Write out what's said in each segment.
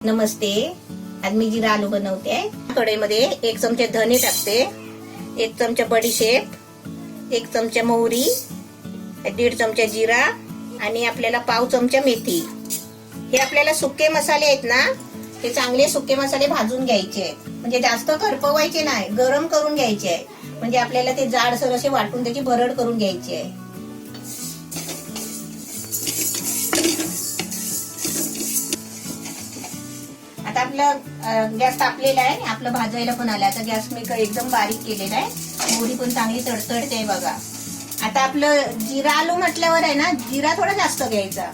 नमस्ते. आज मी जिरा आलू बनवते. कढईमध्ये 1 चमचा धने टाकते, 1 चमचा बडीशेप, 1 चमचा मोहरी, 1.5 चमचा जिरा आणि आपल्याला पाव चमचा मेथी. हे आपल्याला सुके मसाले आहेत ना, हे चांगले सुके मसाले भाजून घ्यायचे आहेत. म्हणजे जास्त करपवायचे नाही, गरम करून घ्यायचे आहे. म्हणजे आपल्याला ते जाडसर असे वाटून त्याची भरड करून घ्यायची आहे. आता आपलं गॅस तापलेला आहे, आपलं भाजायला पण आलं. आता गॅस मी एकदम बारीक केलेला आहे. मोहरी पण चांगली तडतडते आहे बघा. आता आपलं जिरा आलू म्हटल्यावर आहे ना, जिरा थोडा जास्त घ्यायचा.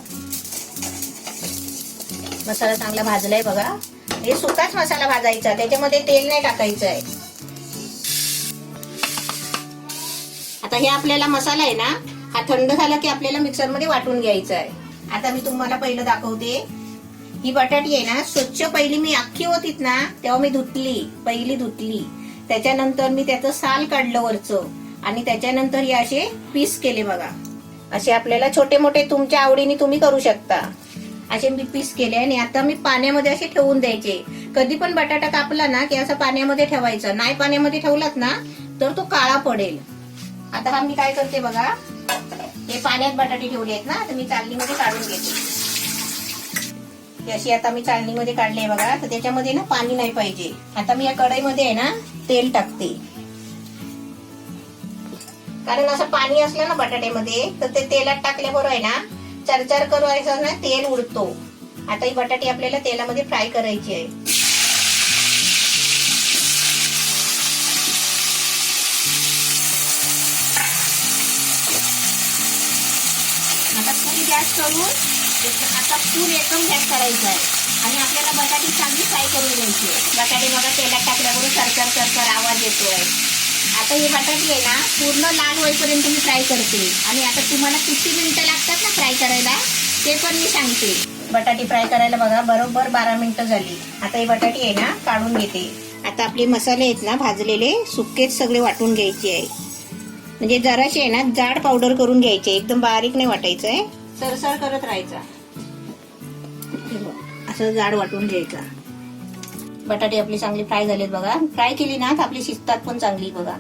मसाला चांगला भाजलाय बघा. हे सुकाच मसाला भाजायचा, त्याच्यामध्ये तेल नाही टाकायचं आहे. आता हे आपल्याला मसाला आहे ना, हा थंड झाला की आपल्याला मिक्सर मध्ये वाटून घ्यायचा आहे. आता मी तुम्हाला पहिलं दाखवते. ही बटाटी आहे ना, स्वच्छ पहिली मी अख्खी होतीत ना, तेव्हा मी पहिली धुतली. त्याच्यानंतर मी त्याचं साल काढलं वरचं आणि त्याच्यानंतर हे असे पीस केले बघा. असे आपल्याला छोटे मोठे तुमच्या आवडीने तुम्ही करू शकता. असे मी पीस केले आणि आता मी पाण्यामध्ये असे ठेवून द्यायचे. कधी पण बटाटा कापला ना की असं पाण्यामध्ये ठेवायचा. नाही पाण्यामध्ये ठेवलात ना तर तो काळा पडेल. आता हा मी काय करते बघा, हे पाण्यात बटाटे ठेवले आहेत ना, तर मी चालणीमध्ये काढून घेते. अशी आता मी चाळणीमध्ये काढले बघा. तर त्याच्यामध्ये ना पाणी नाही पाहिजे. आता मी या कढईमध्ये आहे ना तेल टाकते, कारण असं पाणी असलं ना बटाट्यामध्ये तर ते तेलात टाकल्याबरोबर आहे ना चरचर करायचं ना, तेल उडतो. आता ही बटाटी आपल्याला तेलामध्ये फ्राय करायची आहे. आता फुल गॅस करून आता फुल एकदम गॅस करायचा आहे आणि आपल्याला बटाटी चांगली फ्राय करून घ्यायची आहे. बटाटे बघा तेलात टाकल्याबरोबर चरचर चरचर आवाज येतोय. आता ही बटाटी आहे ना पूर्ण लाल होईपर्यंत मी फ्राय करते. आणि आता तुम्हाला किती मिनिटं लागतात ना फ्राय करायला ते पण मी सांगते. बटाटी फ्राय करायला बघा बरोबर 12 मिनिटं झाली. आता ही बटाटी आहे ना काढून घेते. आता आपले मसाले आहेत ना भाजलेले सुकेच सगळे वाटून घ्यायचे आहे. म्हणजे जराशी आहे ना जाड पावडर करून घ्यायचे, एकदम बारीक नाही वाटायचं आहे. सरसर करत राहायचा, असं जाड वाटून घ्यायचा. बटाटे आपली चांगली फ्राय झालेत बघा. फ्राय केली ना तर आपली शिजतात पण चांगली बघा.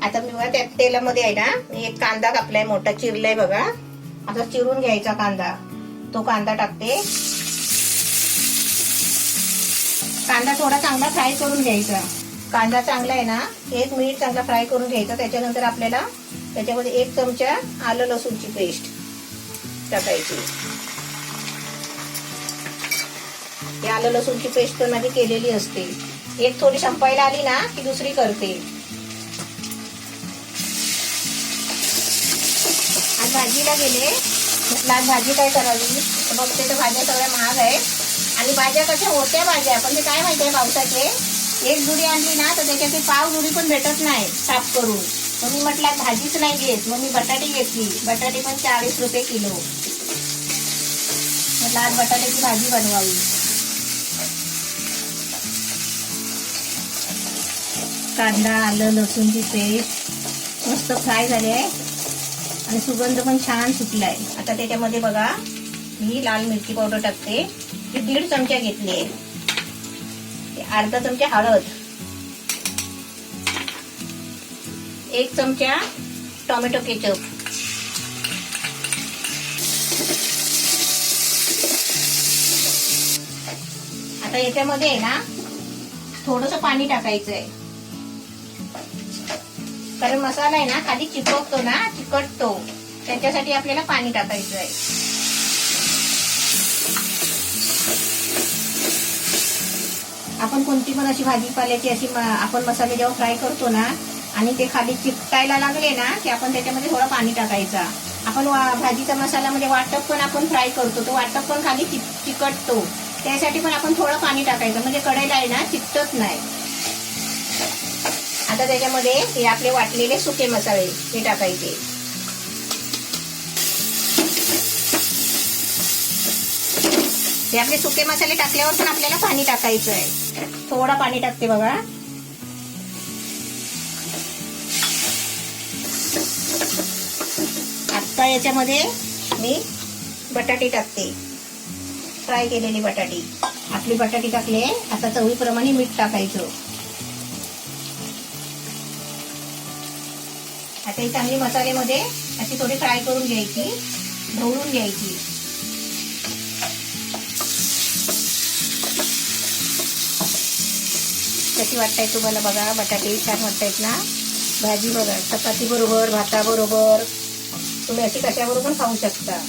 आता मी बघा त्या तेलामध्ये आहे ना एक कांदा कापलाय, मोठा चिरलाय बघा. आता चिरून घ्यायचा कांदा, तो कांदा टाकते. कांदा थोडा चांगला फ्राय करून घ्यायचा. कांदा चांगला आहे ना, 1 मिनिट चांगला फ्राय करून घ्यायचा. त्याच्यानंतर आपल्याला त्याच्यामध्ये 1 चमचा आलं लसूणची पेस्ट टाकायची. हे आलं लसूणची पेस्ट तर माझी केलेली असते. एक थोडी संपायला आली ना की दुसरी करते. आज भाजीला गेले, म्हटलं आज भाजी काय करावी. बघते तर भाज्या सगळ्या महाग आहे आणि भाज्या कशा होत्या भाज्या, पण ते काय माहितीये पावसाचे. एक जुडी आणली ना तर त्याच्यात पाव जुडी पण भेटत नाही साफ करून. मग मी म्हटलं भाजीच नाही घेत, मग मी बटाटी घेतली. बटाटे पण 40 रुपये किलो. म्हटलं आज बटाट्याची भाजी बनवावी. कांदा आलं लसूणची पेस्ट मस्त फ्राय झाली आहे आणि सुगंध पण छान सुटलाय. आता त्याच्यामध्ये बघा मी लाल मिरची पावडर टाकते. ही 1.5 चमचा घेतली आहे. अर्धा चमचा हळद, 1 चमचा टोमॅटो केचप, आता याच्यामध्ये आहे ना थोडंसं पाणी टाकायचं आहे, कारण मसाला आहे ना खाली चिपकतो ना, चिकटतो. त्याच्यासाठी आपल्याला पाणी टाकायचं आहे. आपण कोणती पण अशी भाजीपाल्याची अशी आपण मसाले जेव्हा फ्राय करतो ना आणि ते खाली चिकटायला लागले ना की आपण त्याच्यामध्ये थोडं पाणी टाकायचा. आपण भाजीचा मसाल्यामध्ये वाटप पण आपण फ्राय करतो, तो वाटप पण खाली चिकटतो. त्यासाठी पण आपण थोडं पाणी टाकायचं, म्हणजे कढईला आहे ना चिकटत नाही. आता त्याच्यामध्ये हे आपले वाटलेले सुके मसाले हे टाकायचे. हे आपले सुके मसाले टाकल्यावर पण आपल्याला पाणी टाकायचं आहे. थोडं पाणी टाकते बघा. आता याच्यामध्ये मी बटाटे टाकते. फ्राय केलेली बटाटी. आपली बटाटी टाकली आहे. आता चवीप्रमाणे मीठ टाकायचं. आता ही चांगली मसाल्यामध्ये अशी थोडी फ्राय करून घ्यायची, ढवळून घ्यायची. कशी वाटताय तुम्हाला बघा, बटाटे छान वाटतायत ना. भाजी बघा, चपाती बरोबर, भाताबरोबर, तुम्ही अशी कशाबरोबर पण खाऊ शकता.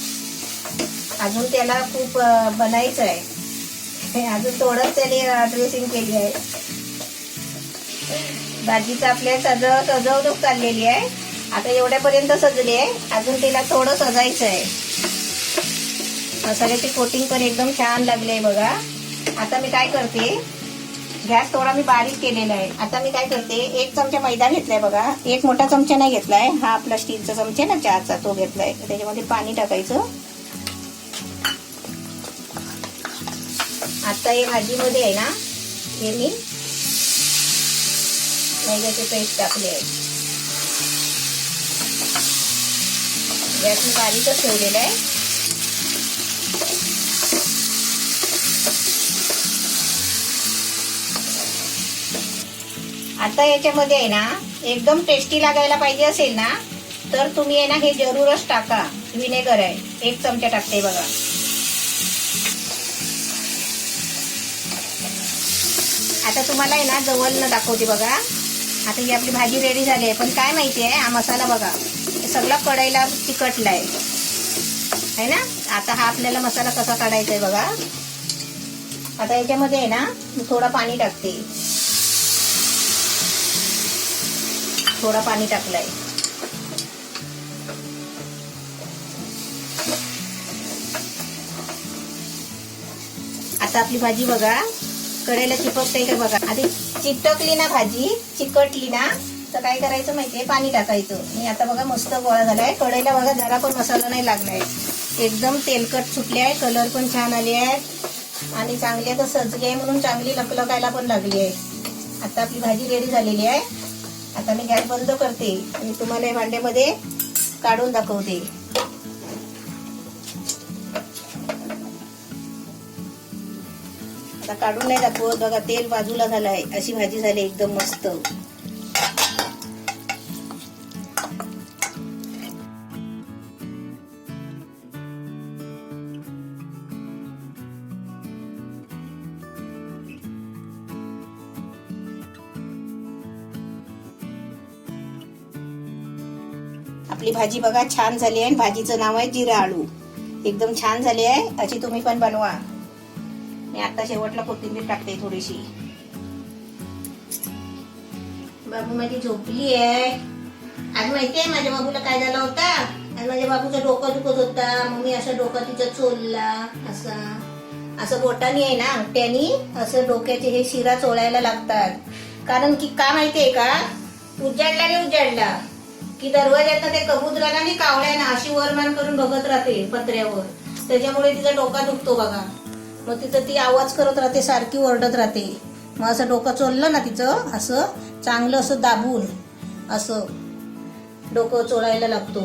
अजून त्याला खूप बनायचं आहे. अजून थोडंच त्याने ड्रेसिंग केली आहे. भाजीचं आपल्या सजवणूक चाललेली आहे. आता एवढ्यापर्यंत सजली आहे. अजून तिला थोडं सजायचं आहे. मसाल्याची कोटिंग पण एकदम छान लागली आहे बघा. आता मी काय करते, गॅस थोडा मी बारीक केलेला आहे. आता मी काय करते, 1 चमचा मैदा घेतलाय बघा. 1 मोठा चमचा नाही घेतलाय, हा आपला स्टीलचा चमचा ना चहाचा, तो घेतलाय. त्याच्यामध्ये पाणी टाकायचं. आता हे भाजीमध्ये आहे ना, हे मी मैद्याचे पेस्ट टाकले आहे. गॅस मी बारीकच ठेवलेला आहे. आता याच्यामध्ये आहे ना, एकदम टेस्टी लागायला पाहिजे असेल ना, तर तुम्ही आहे ना, हे जरूरच टाका. विनेगर आहे, 1 चमचा टाकते बघा. आता तुम्हाला आहे ना, जवळनं दाखवते बघा. आता ही आपली भाजी रेडी झाली आहे. पण काय माहिती आहे, हा मसाला बघा सगळा कढईला चिकटलाय आहे ना. आता हा आपल्याला मसाला कसा काढायचा आहे बघा. आता याच्यामध्ये आहे ना, मी थोडा पाणी टाकते. थोडा पाणी टाकलाय. आता आपली भाजी बघा कढईला चिपकते का बघा. आधी चिटकली ना भाजी, चिकटली ना, तर काय करायचं माहितीये, पाणी टाकायचं. आणि आता बघा मस्त गोळा झालाय. कढईला बघा जरा पण मसाला नाही लागलाय. एकदम तेलकट सुटले आहे. कलर पण छान आले आहे. आणि चांगली आता सजली आहे म्हणून चांगली लकलकायला पण लागली आहे. आता आपली भाजी रेडी झालेली आहे. आता मी गॅस बंद करते आणि तुम्हाला या भांड्यामध्ये काढून दाखवते. आता काढून नाही दाखवत बघा, तेल बाजूला झालंय. अशी भाजी झाली एकदम मस्त. आपली भाजी बघा छान झाली आहे. भाजीचं नाव आहे जिरा आळू. एकदम छान झाली आहे. अशी तुम्ही पण बनवा. मी आता शेवटला कोथिंबीर टाकते थोडीशी. बाबू माझी झोपली आहे. आज माहितीये माझ्या बाबूला काय झालं होता. आज माझ्या बाबूचं डोकं दुखत होता. मग मी असं डोकं तिचं चोलला. असं बोटानी आहे ना, अंगठ्यानी असं डोक्याचे हे शिरा चोळायला लागतात. कारण की का माहितीये का, उजाडला रे उजाडला की दरवाज्यात ते कबुतराला आणि कावळ्याना अशी वरमान करून बघत राहते पत्र्यावर. त्याच्यामुळे तिचा डोका दुखतो बघा. मग तिथं ती आवाज करत राहते, सारखी ओरडत राहते. मग असं डोकं चोललं ना तिचं, असं चांगलं असं दाबून असं डोकं चोळायला लागतो.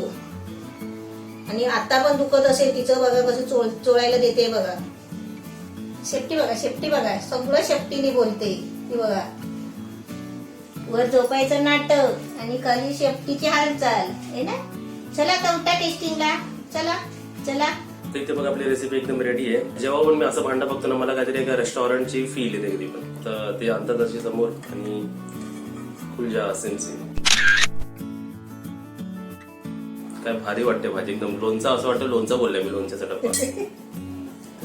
आणि आता पण दुखत असेल तिचं बघा, कसं चोळायला देते बघा. शेपटी बघा, शेपटी बघा, सगळं शेपटीने बोलते ती बघा. वर झोपायचं नाटक आणि खाली शेपटीची हालचाल आहे ना. चला आता उठा टेस्टिंगला. चला चला. इथे बघा आपली रेसिपी एकदम रेडी आहे. जेव्हा पण मी असं भांडं बघतो ना, मला काहीतरी एका रेस्टॉरंटची फील येते कधी पण. तर ते आणतात अशी समोर आणि खुलजा सेन्सी. काय भारी वाटते भाजी एकदम. लोणचा असं वाटतं, लोणचा बोललाय मी, लोणच्याचा डब्बा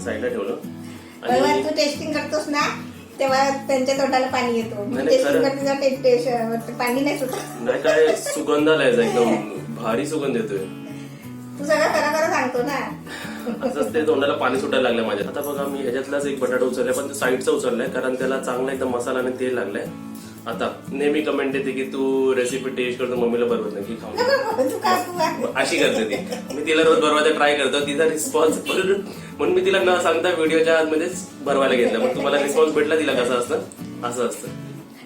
साईडला ठेवलं. आणि तू टेस्टिंग करतोस ना तेव्हा त्यांच्या तोंडाला पाणी येतो. पाणी नाही सुटत. नाही काय सुगंध आलाय एकदम भारी सुगंध येतोय. तू सगळं खरं सांगतो ना. असंच ते तोंडाला पाणी सुटायला लागलं माझ्या. आता बघा मी ह्याच्यातलाच एक बटाटा उचललाय, पण साईडचा उचललाय कारण त्याला चांगला एकदम मसाला आणि तेल लागलाय. आता नेहमी कमेंट येते की तू रेसिपी टेस्ट करतो मम्मीला बरोबर नाही की खाऊ, अशी करते ती. मी तिला रोज बनवायचा ट्राय करतो. तिचा रिस्पॉन्स म्हणून मी तिला न सांगता व्हिडिओच्या आतमध्येच बनवायला घेतलं. मग तुम्हाला रिस्पॉन्स भेटला तिला कसं असतं, असं असतं.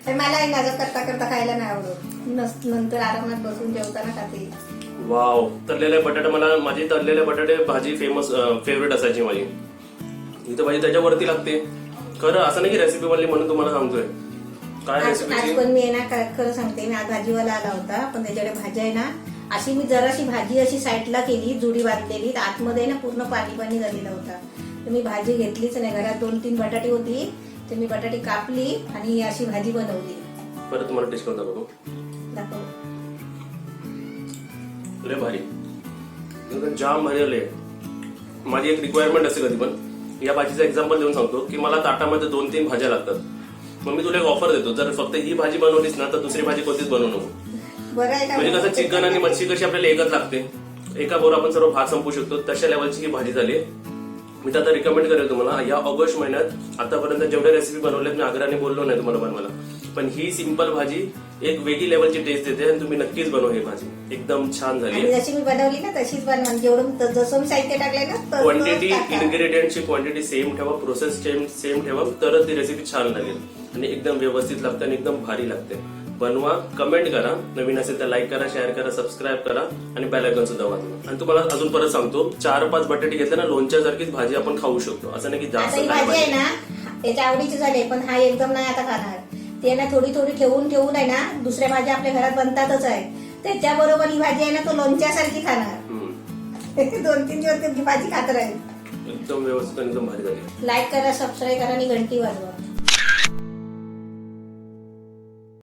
मला नाजक करता करता खायला नाही आवडत. नंतर आरामात बसून जेवताना खाते. वाव. तळलेले बटाटे, मला माझी तळलेले बटाटे भाजी फेवरेट असायची माझी. ही तर भाजी त्याच्यावरती लागते. खरं असं नाही की रेसिपी बनली म्हणून तुम्हाला सांगतोय. काय आज रेसिपी? पण मी आहे ना खरं सांगते, मी आज भाजीवाला आला होता, पण त्याच्याकडे भाजी आहे ना अशी मी जराशी भाजी अशी साईडला केली, जुडी बांधलेली, तर आतमध्ये ना पूर्ण पाणी झालेला होता. तर मी भाजी घेतलीच नाही. घरात 2-3 बटाटी होती, तर मी बटाटी कापली आणि ही अशी भाजी बनवली. परत तुम्हाला टेस्ट करून दाखवतो. दाखव. लय भारी, एकदम जाम भारी आले. माझी एक रिक्वायरमेंट असते कधी पण, या भाजीचं एक्झाम्पल देऊन सांगतो की मला ताटामध्ये 2-3 भाज्या लागतात. मग मी तुला एक ऑफर देतो, जर फक्त ही भाजी बनवलीस ना तर दुसरी भाजी कोणतीच बनवू नको. बरं आहे म्हणजे कसं चिकन आणि मच्छी कशी आपल्याला एकच लागते, एका बरोबर आपण सर्व भात संपू शकतो, तशा लेवलची ही भाजी झाली. मी तर आता रिकमेंड करेल तुम्हाला. या ऑगस्ट महिन्यात आतापर्यंत जेवढ्या रेसिपी बनवल्यात मी आग्रहाने बोललो नाही तुम्हाला बनवायला, पण ही सिंपल भाजी एक वेगळी लेवलची टेस्ट देते आणि तुम्ही नक्कीच बनवा ही भाजी. एकदम छान झाली. आणि जशी मी बनवली ना तशीच बनवा. जेवढं जसं मी साहित्य टाकलंय ना तसंच क्वांटिटी, टाका. इन्ग्रेडियंटची क्वांटिटी सेम ठेवा, प्रोसेस सेम ठेवा, तरच ती रेसिपी छान लागेल आणि एकदम व्यवस्थित लागते आणि एकदम भारी लागते. बनवा, कमेंट करा, नवीन असेल तर लाईक करा, शेअर करा, सबस्क्राईब करा आणि बेल आयकॉन सुद्धा वाजवा. आणि तुम्हाला अजून परत सांगतो, 4-5 बटाटे घेतले ना लोणच्यासारखीच भाजी आपण खाऊ शकतो. असं नाही की आता जास्त ही काय भाजी आहे भाजी. ना त्याच्या आवडीची झाली, पण हा एकदम नाही आता खाणार. ते ना थोडी ठेवून आहे ना, दुसऱ्या भाज्या आपल्या घरात बनतातच आहे, त्याच्याबरोबर ही भाजी आहे ना तो लोणच्यासारखी खाणार. 2-3 दिवस ती भाजी खात राहील. एकदम व्यवस्थित आणि एकदम भारी झाली. लाईक करा, सबस्क्राईब करा आणि घंटी वाजवा.